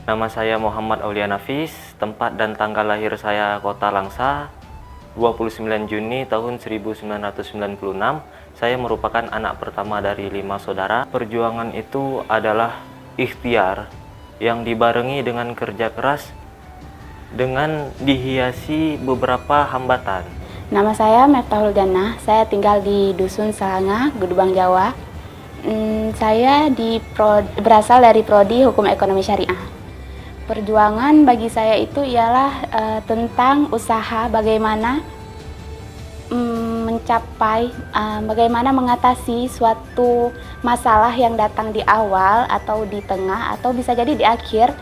Nama saya Muhammad Aulia Nafis, tempat dan tanggal lahir saya Kota Langsa, 29 Juni tahun 1996. Saya merupakan anak pertama dari 5 saudara. Perjuangan itu adalah ikhtiar yang dibarengi dengan kerja keras dengan dihiasi beberapa hambatan. Nama saya Miftahul Jannah, saya tinggal di Dusun Selanga, Gedubang, Jawa. Saya berasal dari Prodi Hukum Ekonomi Syariah. Perjuangan bagi saya itu ialah tentang usaha bagaimana bagaimana mengatasi suatu masalah yang datang di awal atau di tengah atau bisa jadi di akhir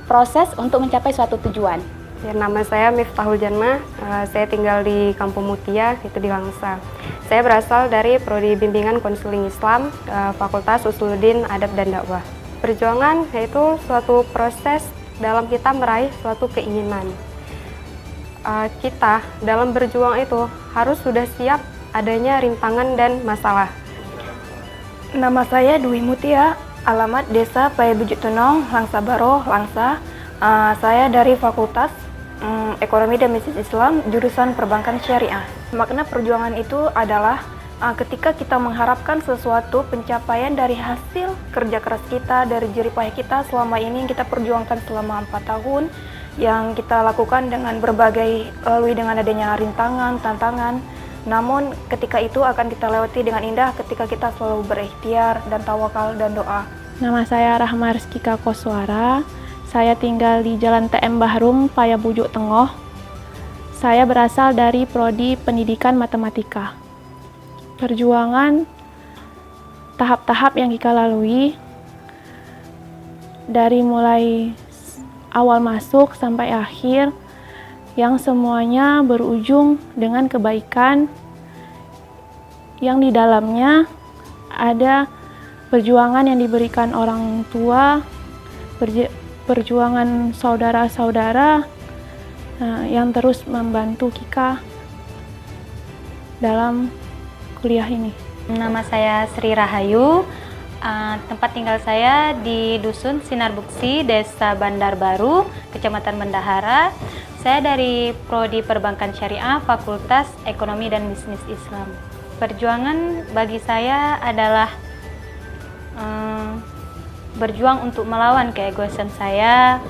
proses untuk mencapai suatu tujuan. Ya, nama saya Miftahul Jannah, saya tinggal di Kampung Mutia, itu di Langsa. Saya berasal dari Prodi Bimbingan Konseling Islam, Fakultas Usuluddin Adab dan Dakwah. Perjuangan yaitu suatu proses dalam kita meraih suatu keinginan. Kita dalam berjuang itu harus sudah siap adanya rintangan dan masalah. Nama saya Dwi Mutia, alamat Desa Payabujuk Tenong, Langsa Baro, Langsa. Saya dari Fakultas Ekonomi dan Bisnis Islam, jurusan Perbankan Syariah. Makna perjuangan itu adalah ketika kita mengharapkan sesuatu pencapaian dari hasil kerja keras kita, dari jerih payah kita selama ini yang kita perjuangkan selama 4 tahun, yang kita lakukan dengan lalui dengan adanya rintangan, tantangan. Namun ketika itu akan kita lewati dengan indah ketika kita selalu berikhtiar dan tawakal dan doa. Nama saya Rahma Rizkika Koswara. Saya tinggal di Jalan TM Bahrum, Payabujuk Tengah. Saya berasal dari Prodi Pendidikan Matematika. Perjuangan tahap-tahap yang kita lalui dari mulai awal masuk sampai akhir yang semuanya berujung dengan kebaikan yang di dalamnya ada perjuangan yang diberikan orang tua, perjuangan saudara-saudara yang terus membantu kita dalam kuliah ini. Nama saya Sri Rahayu, tempat tinggal saya di Dusun Sinar Buksi, Desa Bandar Baru, Kecamatan Bendahara. Saya dari Prodi Perbankan Syariah, Fakultas Ekonomi dan Bisnis Islam. Perjuangan bagi saya adalah berjuang untuk melawan keegoisan saya,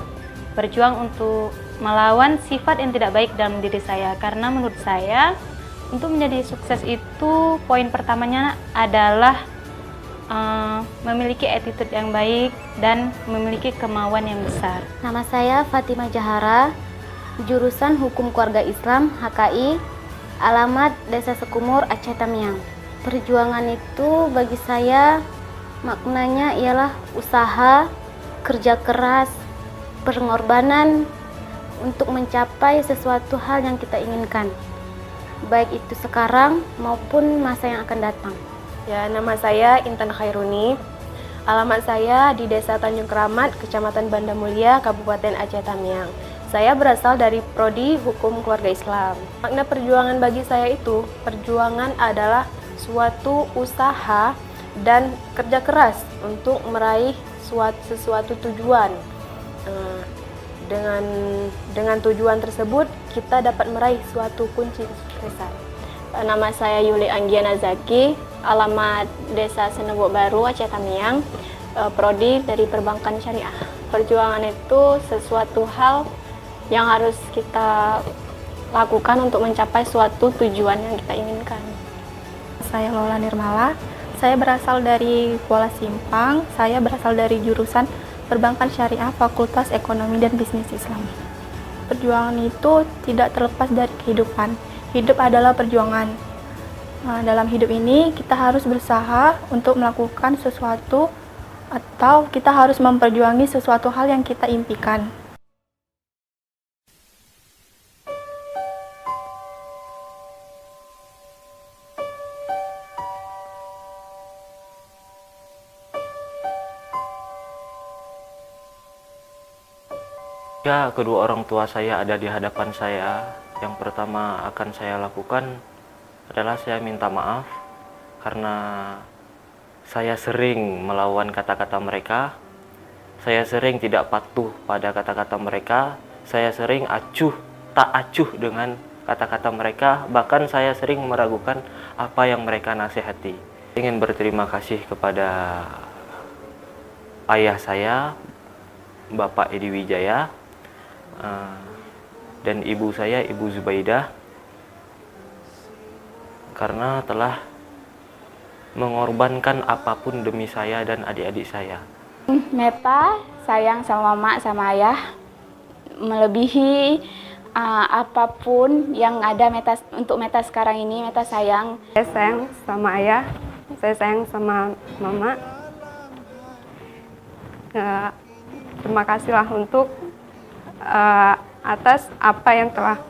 berjuang untuk melawan sifat yang tidak baik dalam diri saya. Karena menurut saya, untuk menjadi sukses itu poin pertamanya adalah memiliki attitude yang baik dan memiliki kemauan yang besar. Nama saya Fatimah Jahara, jurusan Hukum Keluarga Islam HKI, alamat Desa Sekumur, Aceh Tamiang. Perjuangan itu bagi saya maknanya ialah usaha, kerja keras, pengorbanan untuk mencapai sesuatu hal yang kita inginkan, baik itu sekarang maupun masa yang akan datang. Ya, nama saya Intan Khairuni. Alamat saya di Desa Tanjung Keramat, Kecamatan Banda Mulia, Kabupaten Aceh Tamiang. Saya berasal dari Prodi Hukum Keluarga Islam. Makna perjuangan bagi saya itu, perjuangan adalah suatu usaha dan kerja keras untuk meraih sesuatu tujuan. Dengan tujuan tersebut, kita dapat meraih suatu kunci kesuksesan. Nama saya Yuli Anggiana Zaki, alamat Desa Senebok Baru, Aceh Tamiang, Prodi dari Perbankan Syariah. Perjuangan itu sesuatu hal yang harus kita lakukan untuk mencapai suatu tujuan yang kita inginkan. Saya Lola Nirmala, saya berasal dari Kuala Simpang, saya berasal dari jurusan Perbankan Syariah, Fakultas Ekonomi dan Bisnis Islam. Perjuangan itu tidak terlepas dari kehidupan. Hidup adalah perjuangan. Dalam hidup ini kita harus berusaha untuk melakukan sesuatu atau kita harus memperjuangi sesuatu hal yang kita impikan. Jika kedua orang tua saya ada di hadapan saya, yang pertama akan saya lakukan adalah saya minta maaf karena saya sering melawan kata-kata mereka Saya sering tidak patuh pada kata-kata mereka. Saya sering tak acuh dengan kata-kata mereka. Bahkan saya sering meragukan apa yang mereka nasihati. Ingin berterima kasih kepada ayah saya, Bapak Edi Wijaya, dan ibu saya, Ibu Zubaidah, karena telah mengorbankan apapun demi saya dan adik-adik saya. Meta sayang sama mama sama ayah melebihi apapun yang ada. Untuk Meta sekarang ini, Meta sayang. Saya sayang sama ayah, saya sayang sama mama. Terima kasihlah untuk atas apa yang telah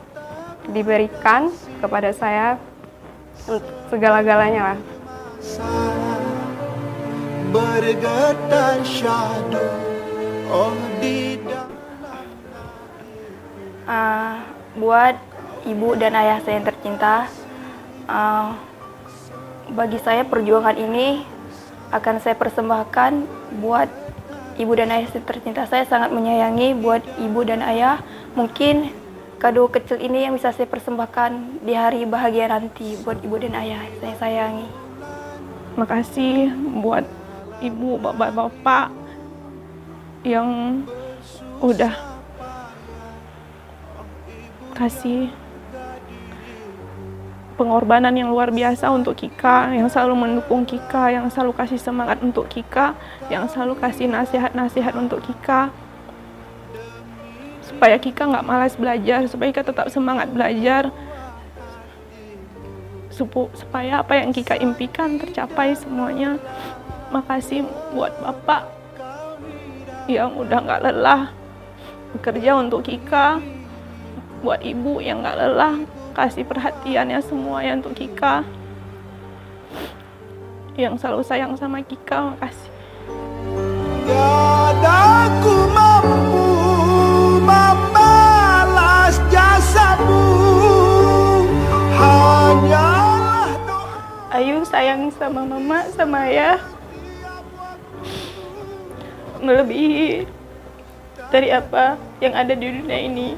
diberikan kepada saya, untuk segala-galanya lah. Bergetar syahdu, oh di Buat ibu dan ayah saya yang tercinta, bagi saya perjuangan ini akan saya persembahkan buat ibu dan ayah saya tercinta. Saya sangat menyayangi buat ibu dan ayah. Mungkin kado kecil ini yang bisa saya persembahkan di hari bahagia nanti buat ibu dan ayah saya sayangi. Makasih buat ibu, bapak-bapak yang udah kasih pengorbanan yang luar biasa untuk Kika, yang selalu mendukung Kika, yang selalu kasih semangat untuk Kika, yang selalu kasih nasihat-nasihat untuk Kika, supaya Kika nggak malas belajar, supaya Kika tetap semangat belajar, supaya apa yang Kika impikan tercapai semuanya. Makasih buat Bapak yang udah nggak lelah bekerja untuk Kika, buat Ibu yang nggak lelah kasih perhatiannya semuanya untuk Kika, yang selalu sayang sama Kika. Makasih. Tiada ku mampu membalas jasamu, hanyalah doa. Ayu sayang sama mama, sama ayah melebihi dari apa yang ada di dunia ini.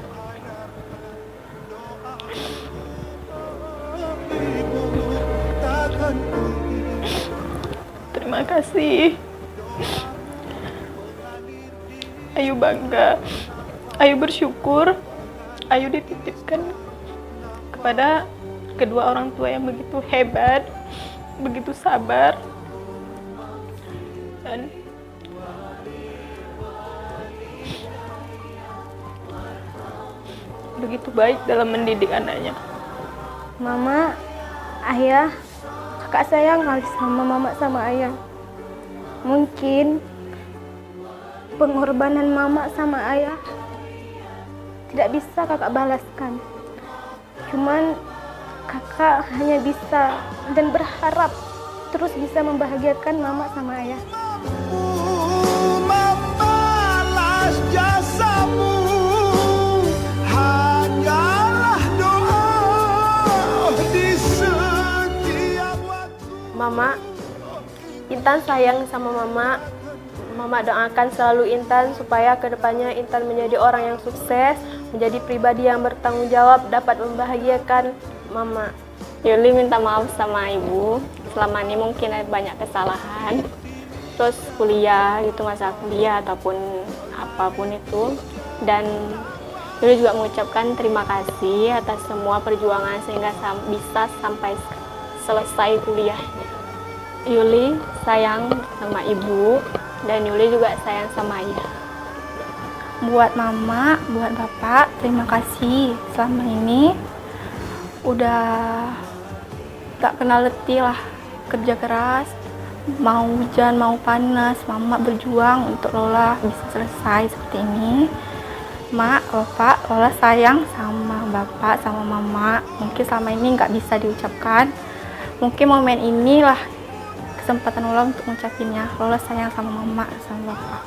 Terima kasih. Ayu bangga, Ayu bersyukur, Ayu dititipkan kepada kedua orang tua yang begitu hebat, begitu sabar, dan begitu baik dalam mendidik anaknya. Mama, ayah, kakak sayang kali sama mama sama ayah. Mungkin pengorbanan mama sama ayah tidak bisa kakak balaskan. Cuman kakak hanya bisa dan berharap terus bisa membahagiakan mama sama ayah. Membalas jasamu, hanyalah doa di setiap waktu. Mama, Intan sayang sama Mama. Mama doakan selalu Intan supaya kedepannya Intan menjadi orang yang sukses, menjadi pribadi yang bertanggung jawab, dapat membahagiakan Mama. Yuli minta maaf sama ibu, selama ini mungkin ada banyak kesalahan. Terus kuliah gitu, masa kuliah ataupun apapun itu. Dan Yuli juga mengucapkan terima kasih atas semua perjuangan sehingga bisa sampai selesai kuliahnya. Yuli sayang sama ibu dan Yuli juga sayang sama ayah. Buat mama, buat bapak, terima kasih selama ini udah gak kenal letih lah, kerja keras, mau hujan mau panas, mama berjuang untuk Lola bisa selesai seperti ini. Mak, bapak, Lola sayang sama bapak, sama mama. Mungkin selama ini nggak bisa diucapkan. Mungkin momen inilah kesempatan Lola untuk ngucapinnya. Lola sayang sama mama, sama bapak.